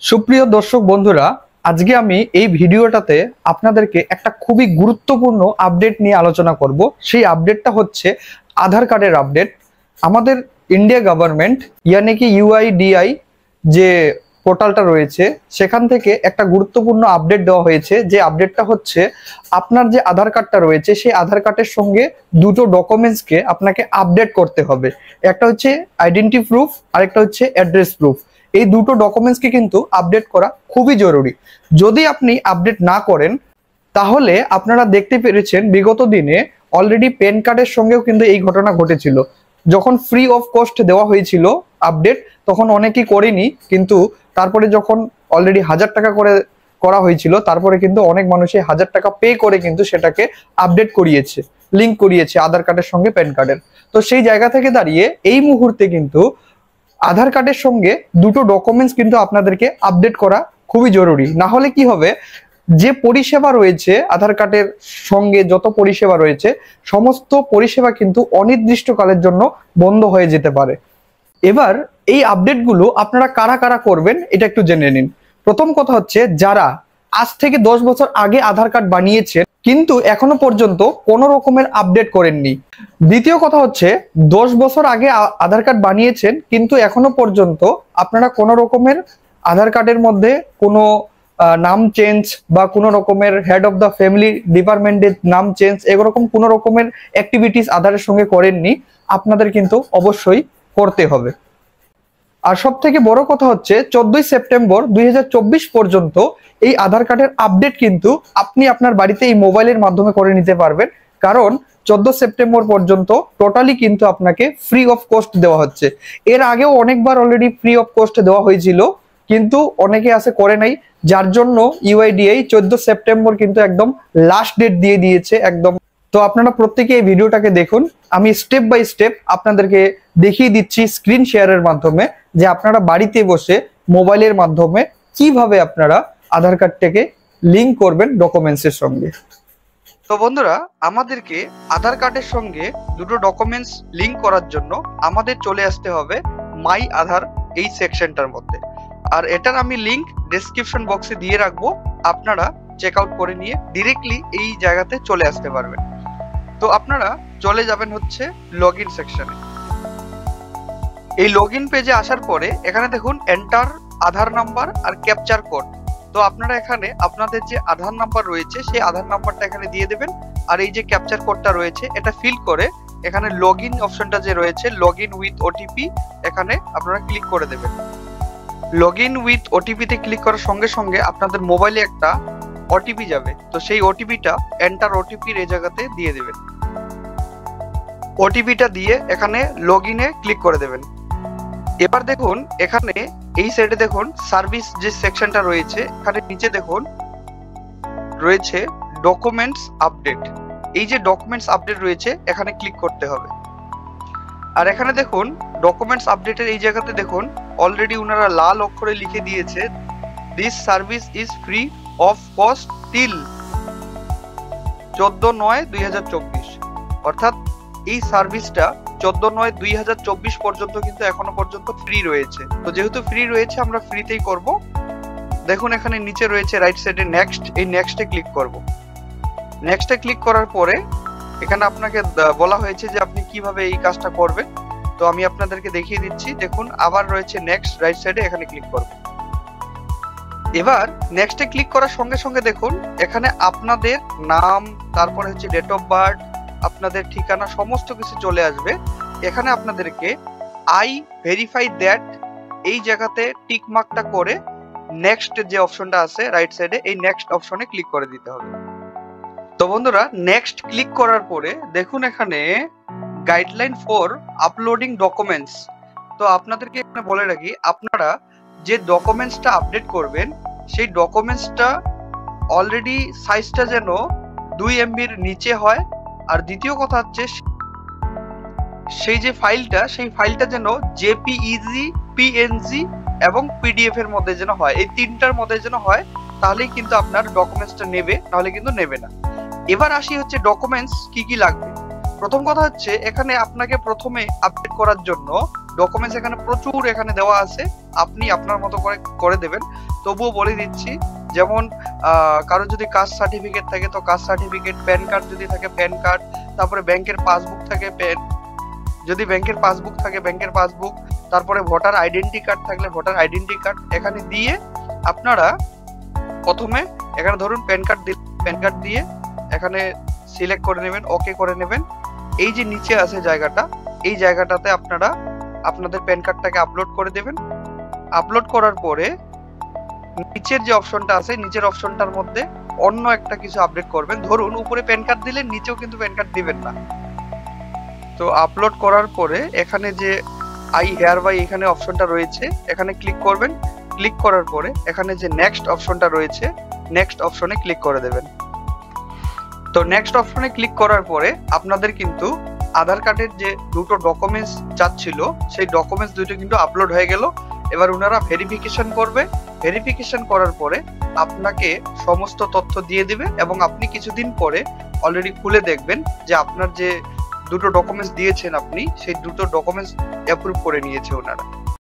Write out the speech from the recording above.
সুপ্রিয় দর্শক বন্ধুরা, আজকে আমি এই ভিডিওটাতে আপনাদেরকে একটা খুবই গুরুত্বপূর্ণ আপডেট নিয়ে আলোচনা করব। সেই আপডেটটা হচ্ছে আধার কার্ডের আপডেট। আমাদের ইন্ডিয়া গভর্নমেন্ট ইয়ানি কি ইউআইডিআই যে পোর্টালটা রয়েছে সেখান থেকে একটা গুরুত্বপূর্ণ আপডেট দেওয়া হয়েছে। যে আপডেটটা হচ্ছে আপনার যে আধার কার্ডটা রয়েছে সেই আধার কার্ডের সঙ্গে দুটো ডকুমেন্টসকে আপনাকে আপডেট করতে হবে। একটা হচ্ছে আইডেন্টি প্রুফ আর একটা হচ্ছে অ্যাড্রেস প্রুফ। এই দুটো ডকুমেন্টসকে কিন্তু আপডেট করা খুবই জরুরি। যদি আপনি আপডেট না করেন তাহলে আপনারা দেখতে পেরেছেন বিগত দিনে অলরেডি প্যান কার্ডের সঙ্গেও কিন্তু এই ঘটনা ঘটেছিল। যখন ফ্রি অফ কস্ট দেওয়া হয়েছিল আপডেট তখন অনেকেই করেনি, কিন্তু তারপরে যখন অলরেডি 1000 টাকা করে করা হয়েছিল তারপরে কিন্তু অনেক মানুষই 1000 টাকা পে করে কিন্তু সেটাকে আপডেট করিয়েছে, লিঙ্ক করিয়েছে আধার কার্ডের সঙ্গে প্যান কার্ডের। তো সেই জায়গা থেকে দাঁড়িয়ে এই মুহূর্তে কিন্তু আধার কার্ডের সঙ্গে দুটো ডকুমেন্টস কিন্তু আপনাদেরকে আপডেট করা খুবই জরুরি। না হলে কি হবে, যে পরিষেবা রয়েছে আধার কার্ডের সঙ্গে যত পরিষেবা রয়েছে সমস্ত পরিষেবা কিন্তু অনির্দিষ্টকালের জন্য বন্ধ হয়ে যেতে পারে। এবার এই আপডেটগুলো আপনারা কারা কারা করবেন এটা একটু জেনে নিন। প্রথম কথা হচ্ছে যারা আজ থেকে 10 বছর আগে আধার কার্ড বানিয়েছেন কিন্তু এখনো পর্যন্ত কোনো রকমের আপডেট করেননি। দ্বিতীয় কথা হচ্ছে 10 বছর আগে আধার কার্ড বানিয়েছেন কিন্তু এখনো পর্যন্ত আপনারা কোনো রকমের আধার কার্ডের মধ্যে কোনো নাম চেঞ্জ বা কোনো রকমের হেড অফ দ্য ফ্যামিলি ডিপার্টমেন্টের নাম চেঞ্জ এরকম কোনো রকমের অ্যাক্টিভিটিস আধারের সঙ্গে করেননি, আপনাদের কিন্তু অবশ্যই করতে হবে। আর সব থেকে বড় কথা হচ্ছে 14 সেপ্টেম্বর 2024 পর্যন্ত এই আধার কার্ডের আপডেট কিন্তু আপনি আপনার বাড়িতে এই মোবাইলের মাধ্যমে করে নিতে পারবেন। কারণ 14 সেপ্টেম্বর পর্যন্ত টোটালি কিন্তু আপনাকে ফ্রি অফ কস্ট দেওয়া হচ্ছে। এর আগেও অনেকবার অলরেডি ফ্রি অফ কস্ট দেওয়া হয়েছিল কিন্তু অনেকে আছে করে নাই, যার জন্য ইউআইডিআই 14 সেপ্টেম্বর কিন্তু একদম লাস্ট ডেট দিয়ে দিয়েছে একদম। তো আপনারা প্রত্যেকে এই ভিডিওটাকে দেখুন, আমি স্টেপ বাই স্টেপ আপনাদেরকে দেখিয়ে দিচ্ছি স্ক্রিন শেয়ারের মাধ্যমে যে আপনারা বাড়িতে বসে মোবাইলের মাধ্যমে কিভাবে আপনারা আধার কার্ডটাকে লিংক করবেন ডকুমেন্টসের সঙ্গে। তো বন্ধুরা, আমাদেরকে আধার কার্ডের সঙ্গে দুটো ডকুমেন্টস লিংক করার জন্য আমাদের চলে আসতে হবে মাই আধার এই সেকশনটার মধ্যে। আর এটার আমি লিংক ডেসক্রিপশন বক্সে দিয়ে রাখবো, আপনারা চেক আউট করে নিয়ে ডিরেক্টলি এই জায়গাতে চলে আসতে পারবেন। তো আপনারা চলে যাবেন হচ্ছে লগ ইন সেকশনে। এই লগ ইন পেজে আসার পরে এখানে দেখুন এন্টার আধার নাম্বার আর ক্যাপচার কোড। তো আপনারা এখানে আপনাদের যে আধার নাম্বার রয়েছে সেই আধার নাম্বারটা এখানে দিয়ে দেবেন, আর এই যে ক্যাপচার কোডটা রয়েছে এটা ফিল করে এখানে লগ ইন অপশনটা যে রয়েছে লগ ইন উইথ ওটিপি এখানে আপনারা ক্লিক করে দেবেন। লগ ইন উইথ ওটিপি তে ক্লিক করার সঙ্গে সঙ্গে আপনাদের মোবাইলে একটা ওটিপি যাবে। তো সেই ওটিপিটা এন্টার ওটিপির এই জায়গাতে দিয়ে দেবেন। ওটিপিটা দিয়ে এখানে লগ ইনে ক্লিক করে দেবেন। এবার দেখুন এখানে এই সাইডে দেখুন সার্ভিস যে সেকশনটা রয়েছে এখানে নিচে দেখুন রয়েছে ডকুমেন্টস আপডেট। এই যে ডকুমেন্টস আপডেট রয়েছে এখানে ক্লিক করতে হবে। আর এখানে দেখুন ডকুমেন্টস আপডেটের এই জায়গাতে দেখুন অলরেডি উনারা লাল অক্ষরে লিখে দিয়েছে this service is free of cost till 14/9/2024। অর্থাৎ এই সার্ভিসটা 14/9/2024 পর্যন্ত কিন্তু এখনো পর্যন্ত ফ্রি রয়েছে। তো যেহেতু ফ্রি রয়েছে আমরা ফ্রিতেই করব। দেখুন এখানে নিচে রয়েছে রাইট সাইডে নেক্সট, এই নেক্সটে ক্লিক করব। নেক্সটে ক্লিক করার পরে এখানে আপনাকে বলা হয়েছে যে আপনি কিভাবে এই কাজটা করবেন। তো আমি আপনাদেরকে দেখিয়ে দিচ্ছি। দেখুন আবার রয়েছে নেক্সট রাইট সাইডে, এখানে ক্লিক করব। এবার নেক্সটে ক্লিক করার সঙ্গে সঙ্গে দেখুন এখানে আপনাদের নাম, তারপরে হচ্ছে ডেট অফ বার্থ, আপনাদের ঠিকানা সমস্ত কিছু চলে আসবে। এখানে আপনাদেরকে আই ভেরিফাই দ্যাট এই জায়গাতে টিক মার্কটা করে নেক্সট যে অপশনটা আছে রাইট সাইডে এই নেক্সট অপশনে ক্লিক করে দিতে হবে। তো বন্ধুরা নেক্সট ক্লিক করার পরে দেখুন এখানে গাইডলাইন ফর আপলোডিং ডকুমেন্টস। তো আপনাদেরকে এখানে বলে রাখি আপনারা যে ডকুমেন্টসটা আপডেট করবেন সেই ডকুমেন্টসটা অলরেডি সাইজটা যেন 2 MBর নিচে হয়। আর দ্বিতীয় কথা হচ্ছে সেই যে ফাইলটা সেই ফাইলটা যেন জেপিইজি, পিএনজি এবং পিডিএফ এর মধ্যে যেন হয়, এই তিনটার মধ্যে যেন হয়, তাহলেই কিন্তু আপনার ডকুমেন্টসটা নেবে, নাহলে কিন্তু নেবে না। এবার আসি হচ্ছে ডকুমেন্টস কি কি লাগবে। প্রথম কথা হচ্ছে এখানে আপনাকে প্রথমে আপডেট করার জন্য ডকুমেন্টস এখানে প্রচুর এখানে দেওয়া আছে, আপনি আপনার মতো করে করে দেবেন। তবুও বলে দিচ্ছি, যেমন কারো যদি কাস্ট সার্টিফিকেট থাকে তো কাস্ট সার্টিফিকেট, প্যান কার্ড যদি থাকে প্যান কার্ড, তারপরে ব্যাংকের পাসবুক থাকে যদি ব্যাংকের পাসবুক থাকে ব্যাংকের পাসবুক, তারপরে ভোটার আইডেন্টি কার্ড থাকলে ভোটার আইডেন্টি কার্ড এখানে দিয়ে আপনারা প্রথমে এখানে ধরুন প্যান কার্ড দিয়ে এখানে সিলেক্ট করে নেবেন, ওকে করে নেবেন। এই যে নিচে আছে জায়গাটা, এই জায়গাটাতে আপনারা আপনাদের প্যান কার্ডটাকে আপলোড করে দেবেন। আপলোড করার পরে নিচের যে অপশনটা আছে, নিচের অপশনটার মধ্যে অন্য একটা কিছু আপডেট করবেন। ধরুন উপরে প্যান কার্ড দিলেন, নিচেও কিন্তু প্যান কার্ড দিবেন না। তো আপলোড করার পরে এখানে যে আই হেয়ার বাই এখানে অপশনটা রয়েছে, এখানে ক্লিক করবেন। ক্লিক করার পরে এখানে যে নেক্সট অপশনটা রয়েছে, নেক্সট অপশনে ক্লিক করে দেবেন। তো নেক্সট অপশনে ক্লিক করার পরে আপনাদের কিন্তু আধার কার্ডের যে দুটো ডকুমেন্টস চাচ্ছিল, সেই ডকুমেন্টস দুটো কিন্তু আপলোড হয়ে গেল। এবার ওনারা ভেরিফিকেশন করবে। ভেরিফিকেশন করার পরে আপনাকে সমস্ত তথ্য দিয়ে দিবে এবং আপনি কিছুদিন পরে অলরেডি খুলে দেখবেন যে আপনার যে দুটো ডকুমেন্টস দিয়েছেন আপনি, সেই দুটো ডকুমেন্টস অ্যাপ্রুভ করে নিয়েছে ওনারা।